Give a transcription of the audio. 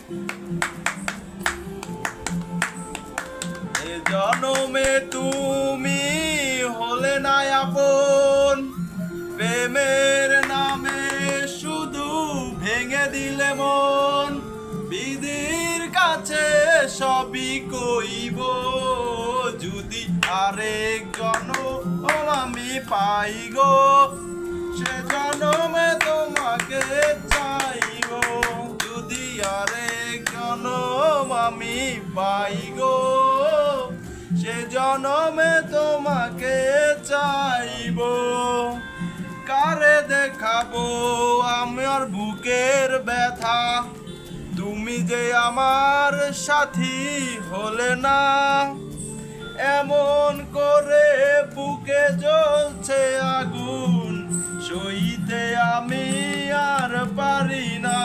এ জনমে তুমি হলে না আপন, প্রেমের নামে শুধু ভেঙে দিলে মন। বিধির কাছে সবই কইব, যদি আরেক জনম আমি পাই গো, সে জনমে তোমাকে চাইব। যদি আরেক জনম আমি পাই গো, সে জনমে তোমাকে চাইব। কারে দেখাবো আমার বুকের ব্যথা, তুমি যে আমার সাথী হলে না। এমন করে বুকে জ্বলছে আগুন, সইতে আমি আর পারি না।